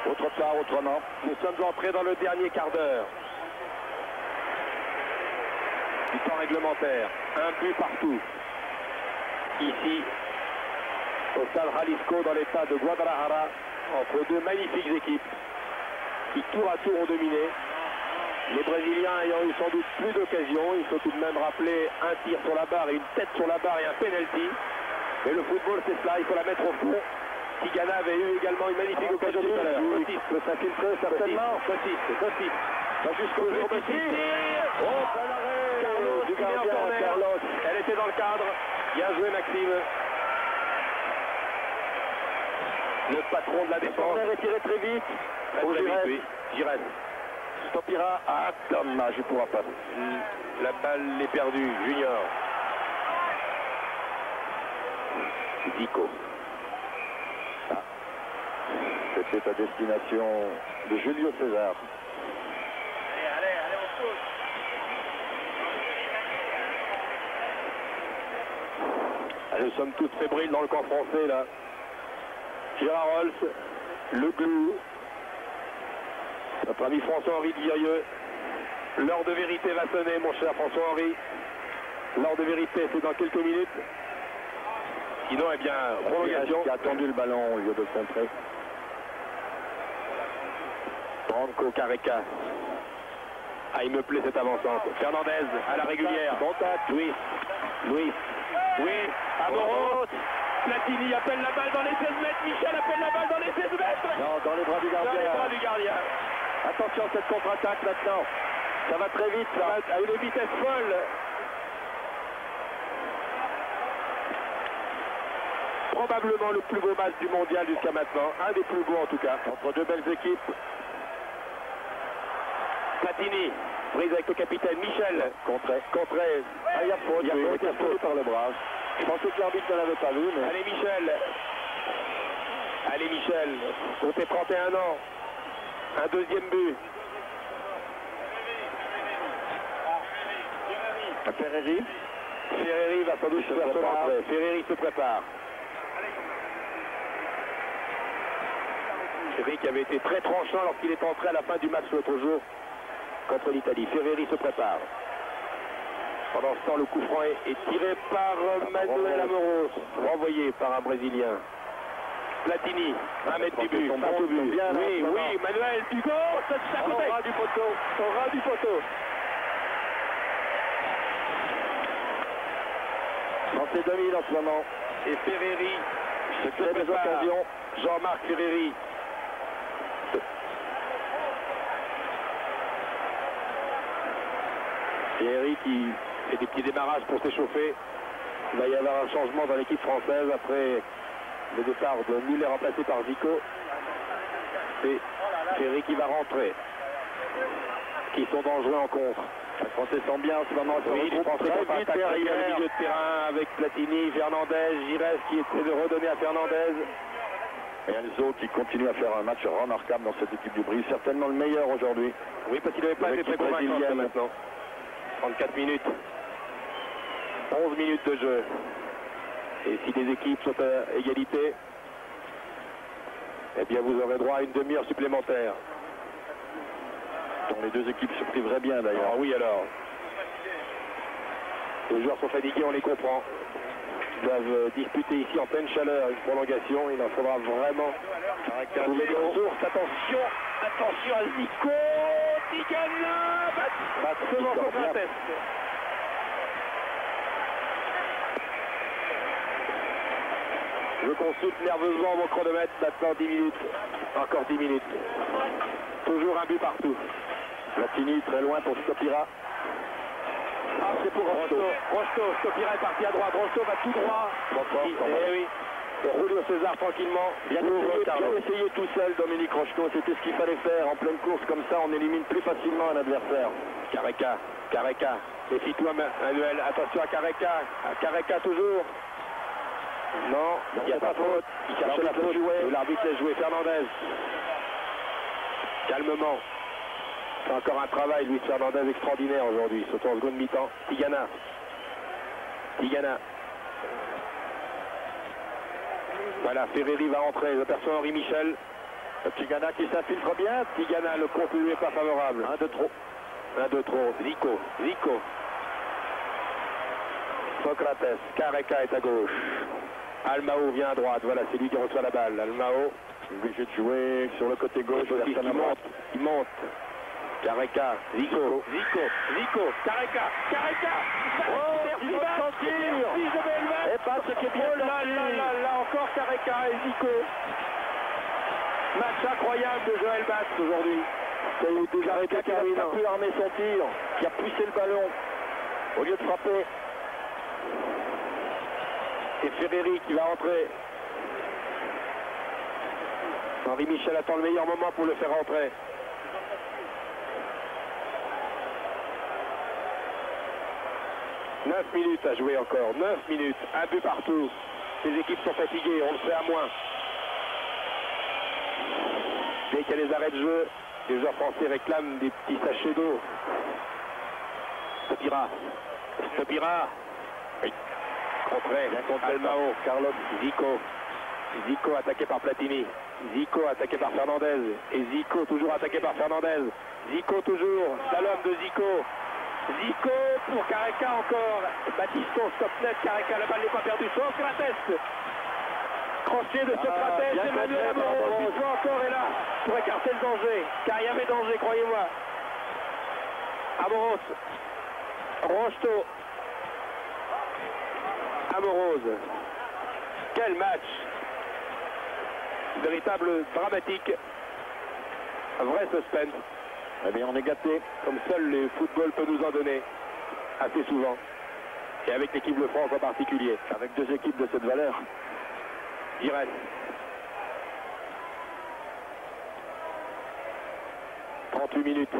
Autre part, autrement. Nous sommes entrés dans le dernier quart d'heure du temps réglementaire. Un but partout. Ici, au stade Jalisco, dans l'état de Guadalajara, entre deux magnifiques équipes qui tour à tour ont dominé. Les Brésiliens ayant eu sans doute plus d'occasions, il faut tout de même rappeler un tir sur la barre et une tête sur la barre et un penalty. Mais le football, c'est cela, il faut la mettre au fond. Tigana avait eu également une magnifique occasion tout à l'heure. Peut s'infiltrer certainement. Cotis. Va jusqu'au jour de Oh, Carlos, du qui met en gardien, corner. Carlos. Elle était dans le cadre. Bien joué, Maxime. Le patron de la défense. Corner est tiré très vite. Très vite, oui. Giresse. Stopira. Ah, dommage, il ne pourra pas. La balle est perdue. Junior. Zico. C'était à destination de Julio César. Allez, on saute. Nous sommes tous fébriles dans le camp français là. Gérard Rolf, Le Glou, notre ami François-Henri de Virieux. L'heure de vérité va sonner, mon cher François-Henri. L'heure de vérité, c'est dans quelques minutes. Sinon, eh bien, prolongation. Qui a attendu le ballon au lieu de le contrer. Branco Careca. Ah, il me plaît cette avançante. Fernandez à la régulière. Contact. Louis. Oui, Amoros. Platini appelle la balle dans les 16 mètres. Michel appelle la balle dans les 16 mètres. Non, dans les bras du gardien. Dans les bras du gardien. Attention à cette contre-attaque maintenant. Ça va très vite, ça. À une vitesse folle. Probablement le plus beau match du mondial jusqu'à maintenant. Un des plus beaux en tout cas. Entre deux belles équipes. Platini, prise avec le capitaine Michel. Contré. Ah, il y a faute. Il y a faute, il a faute par le bras. Je pensais que l'arbitre ne l'avait pas vu, mais... Allez Michel, comptez 31 ans. Un deuxième but. Ferreri va sans doute se faire rentrer. Ferreri se prépare. Ferreri qui avait été très tranchant lorsqu'il est entré à la fin du match l'autre jour contre l'Italie. Ferreri se prépare. Pendant ce temps, le coup franc est tiré par Manuel Amoros, renvoyé par un Brésilien. Platini, 1 mètre du but, pas au but. Oui, Manuel, du gauche, ça Au ras du poteau. Dans ses demi en ce moment. Et Ferreri Se crée des occasions. Jean-Marc Ferreri. Ferreri qui fait des petits démarrages pour s'échauffer. Il va y avoir un changement dans l'équipe française après le départ de Muller remplacé par Zico. C'est Ferreri qui va rentrer. Qui sont dangereux en contre. Les Français sont bien en ce moment. Oui, les Français très vite derrière. le milieu de terrain avec Platini, Fernandez, Giresse qui essaie de redonner à Fernandez. Et Enzo qui continue à faire un match remarquable dans cette équipe du Brésil. Certainement le meilleur aujourd'hui. Oui, parce qu'il n'avait pas été très convaincant maintenant. 34 minutes. 11 minutes de jeu. Et si les équipes sont à égalité, eh bien vous aurez droit à une demi-heure supplémentaire. Dont les deux équipes se priveraient bien d'ailleurs. Ah oui alors. Les joueurs sont fatigués, on les comprend. Ils doivent disputer ici en pleine chaleur une prolongation. Il en faudra vraiment trouver des ressources. Attention à Zico. Tigana devant son tête. Je consulte nerveusement mon chronomètre. Maintenant 10 minutes. Encore 10 minutes. Toujours un but partout. Platini très loin pour Stopira. Ah, c'est pour Rosto. Stopira est parti à droite. Rosto va tout droit. Eh oui. Et Julio César tranquillement. Bien essayé tout seul, Dominique Rocheteau. C'était ce qu'il fallait faire. En pleine course comme ça, on élimine plus facilement un adversaire. Careca. Méfie-toi, Manuel. Attention à Careca. Careca toujours. Non, il n'y a pas faute. Il cherche la faute. L'arbitre laisse jouer Fernandez. Calmement. C'est encore un travail, Luis Fernandez, extraordinaire aujourd'hui. Surtout en seconde mi-temps. Tigana. Voilà, Ferreri va rentrer. Ils aperçoivent Henri Michel. Tigana qui s'infiltre bien. Tigana, le contenu n'est pas favorable. Un de trop. Un de trop. Zico. Socrates. Careca est à gauche. Almao vient à droite. Voilà, c'est lui qui reçoit la balle. Almao. Obligé de jouer sur le côté gauche. Il monte. Careca. Zico. Careca. Oh, il va sentir. Et pas ce qui est bien là, encore Careca et Zico. Match incroyable de Joël Batz aujourd'hui. C'est Careca qui n'a pas pu armer son tir, qui a poussé le ballon au lieu de frapper. Et Ferreri qui va entrer. Henri Michel attend le meilleur moment pour le faire rentrer. « 9 minutes à jouer encore, 9 minutes, un but partout. Les équipes sont fatiguées, on le fait à moins. Dès qu'il y a les arrêts de jeu, les joueurs français réclament des petits sachets d'eau. Stopira. Oui. Contre Almao, Carlos, Zico attaqué par Platini. Zico attaqué par Fernandez. Et Zico toujours attaqué par Fernandez. Zico toujours, slalom de Zico. Zico pour Careca encore. Battisto, stop net, Careca, la balle n'est pas perdue. Socrates. Crochet de Socrates, Emmanuel Amoroso, une fois encore est là pour écarter le danger. Car il y avait danger, croyez-moi. Amoros. Rocheteau. Amorose. Quel match. Véritable dramatique. Un vrai suspense. Eh bien, on est gâté. Comme seul le football peut nous en donner. Assez souvent. Et avec l'équipe de France en particulier. Avec deux équipes de cette valeur. Giresse. « 38 minutes.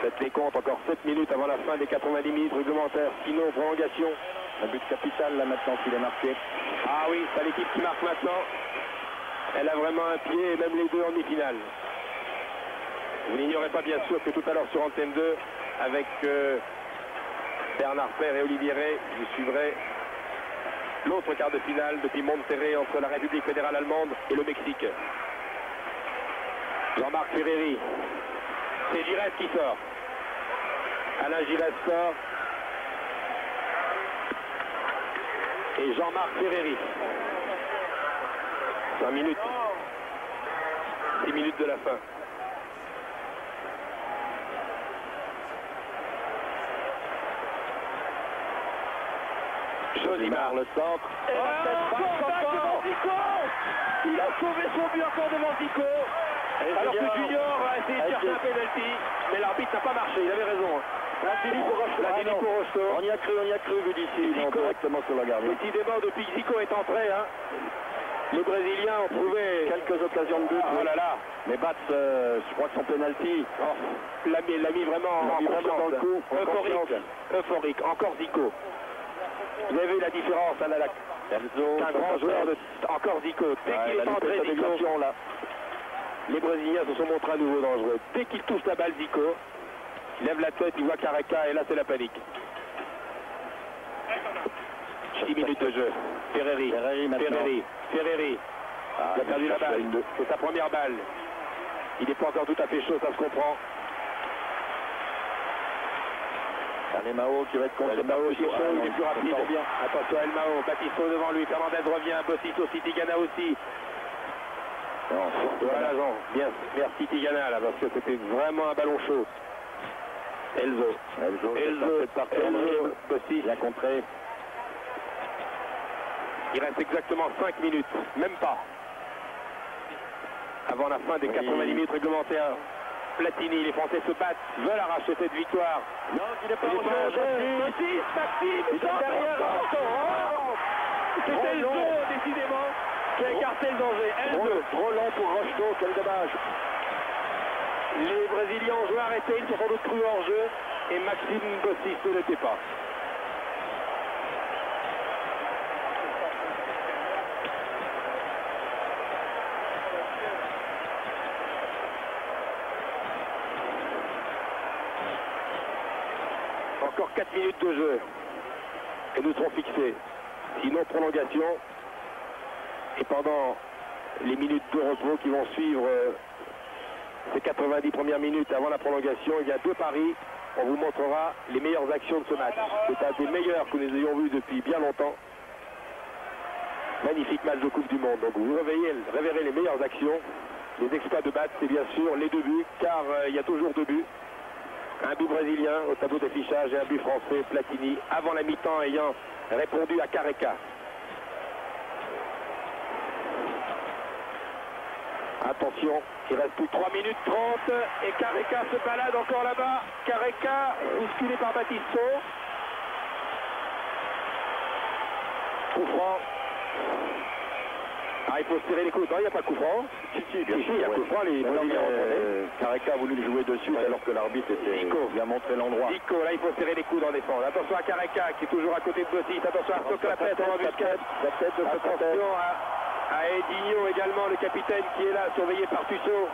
Faites les comptes, encore 7 minutes avant la fin des 90 minutes réglementaires. Sinon, prolongation. Un but capital là maintenant qu'il est marqué. Ah oui, c'est l'équipe qui marque maintenant. Elle a vraiment un pied, et même les deux en demi-finale. Vous n'ignorez pas bien sûr que tout à l'heure sur Antenne 2, avec Bernard Père et Olivier Ray, je suivrai l'autre quart de finale depuis Monterrey entre la République fédérale allemande et le Mexique. Jean-Marc Ferreri. C'est Giresse qui sort. Alain Giresse sort. Et Jean-Marc Ferreri. 5 minutes. 6 minutes de la fin. Josimar, le centre. Et la tête devant Zico. Il a sauvé son but encore devant Zico. Alors que Junior a essayé de chercher un penalty, mais l'arbitre n'a pas marché, il avait raison. Platini pour Rocheteau. On y a cru vu d'ici, correctement sur la garde. Décidément, depuis que Zico est entré, les Brésiliens ont trouvé quelques occasions de but. Oh là là. Mais Batz, je crois que son penalty l'a mis vraiment dans le coup. Euphorique. Encore Zico. Vous avez vu la différence, un grand joueur encore Zico. Dès qu'il est entré, Zico, là. Les Brésiliens se sont montrés à nouveau dangereux. Dès qu'il touche la balle, Zico, il lève la tête, il voit Careca et là c'est la panique. 6 minutes de jeu. Ferreri. Il a perdu la balle. C'est sa première balle. Il n'est pas encore tout à fait chaud, ça se comprend. Mao qui va être contre Mao, il est plus rapide. Attention à El Mao, Battisto devant lui, Fernandez revient, Bossis aussi, Tigana aussi. Voilà, Jean. Bien, merci Tigana là, parce que c'était vraiment un ballon chaud. Elzo, Bossis. Bien contré. Il reste exactement 5 minutes, même pas. Avant la fin des 90 minutes réglementaires. Platini, les Français se battent, veulent arracher cette victoire. Non, il n'est pas en jeu. Maxime, derrière. C'était Elzo, décidément, qui a écarté le danger. Trop long pour Rocheteau, quel dommage. Les Brésiliens ont joué arrêté, ils se sont sans doute cru hors jeu, et Maxime Bossis ne l'était pas. Encore 4 minutes de jeu. Et nous serons fixés. Sinon, prolongation. Et pendant les minutes de repos qui vont suivre ces 90 premières minutes avant la prolongation, il y a deux paris. On vous montrera les meilleures actions de ce match. C'est un des meilleurs que nous ayons vus depuis bien longtemps. Magnifique match de Coupe du Monde. Donc vous reverrez les meilleures actions. Les exploits de Batz, c'est bien sûr les deux buts, car il y a toujours deux buts. Un but brésilien au tableau d'affichage et un but français, Platini, avant la mi-temps ayant répondu à Careca. Attention, il reste plus 3 minutes 30 et Careca se balade encore là-bas. Careca, bousculé par Battisto. Coup franc. Ah, il faut se tirer les coudes. Non, il n'y a pas de coup franc. Si, bien sûr. Il y a coup franc, les Brésiliens ont Careca a voulu le jouer dessus alors que l'arbitre lui a montré l'endroit. Zico, là il faut serrer les coudes en défense. Attention à Careca qui est toujours à côté de Bossis. Attention à Socrates en embuscade. Attention à Edinho également, le capitaine qui est là, surveillé par Tussaud.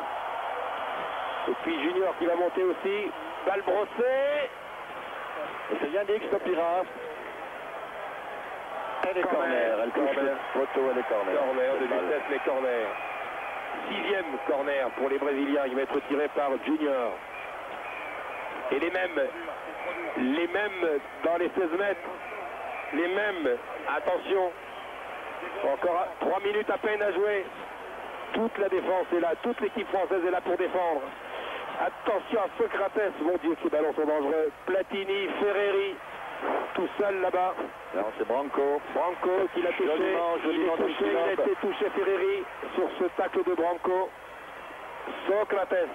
Et puis Junior qui va monter aussi. Balle brossée. Et c'est bien dit que Stopira. Elle est corner. Elle touche le poteau, elle est corner. Corner de vitesse, mais corner. 6e corner pour les Brésiliens. Il va être tiré par Junior. Et les mêmes dans les 16 mètres. Les mêmes. Attention. Encore 3 minutes à peine à jouer. Toute la défense est là. Toute l'équipe française est là pour défendre. Attention à Socrates. Mon Dieu, ces ballons sont dangereux. Platini, Ferreri. Tout seul là-bas. Alors c'est Branco. Branco qui l'a touché. Il a été touché Ferreri sur ce tacle de Branco. Socrates.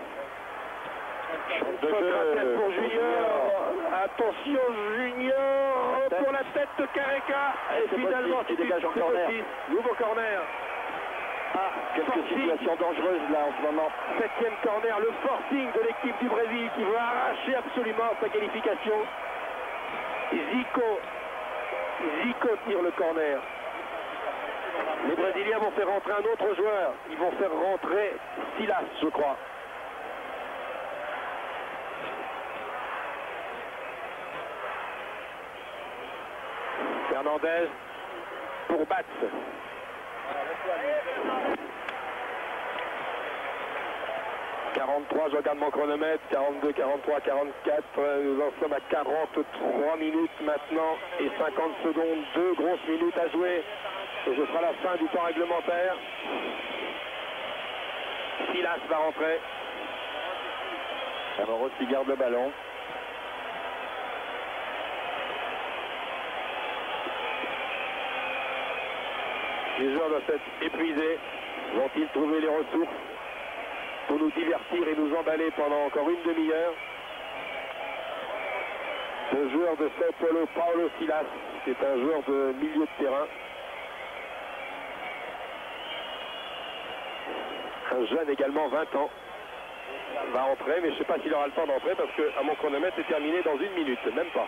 Socrates pour Junior. Attention Junior pour la tête de Careca. Et finalement qui dégage en corner. Nouveau corner. Ah, quelques situations dangereuses là en ce moment. 7e corner, le forcing de l'équipe du Brésil qui veut arracher absolument sa qualification. Zico tire le corner. Les Brésiliens vont faire rentrer un autre joueur. Ils vont faire rentrer Silas, je crois. Fernandez pour Batz. « 43, je regarde mon chronomètre, 42, 43, 44, nous en sommes à 43 minutes maintenant et 50 secondes, 2 grosses minutes à jouer et ce sera la fin du temps réglementaire. Silas va rentrer. Alors Rossi garde le ballon. Les joueurs doivent être épuisés. Vont-ils trouver les ressources pour nous divertir et nous emballer pendant encore une demi-heure? Le joueur de Sao Paulo, Paulo Silas, qui est un joueur de milieu de terrain. Un jeune également, 20 ans, va entrer, mais je ne sais pas s'il aura le temps d'entrer parce que à mon chronomètre c'est terminé dans 1 minute, même pas.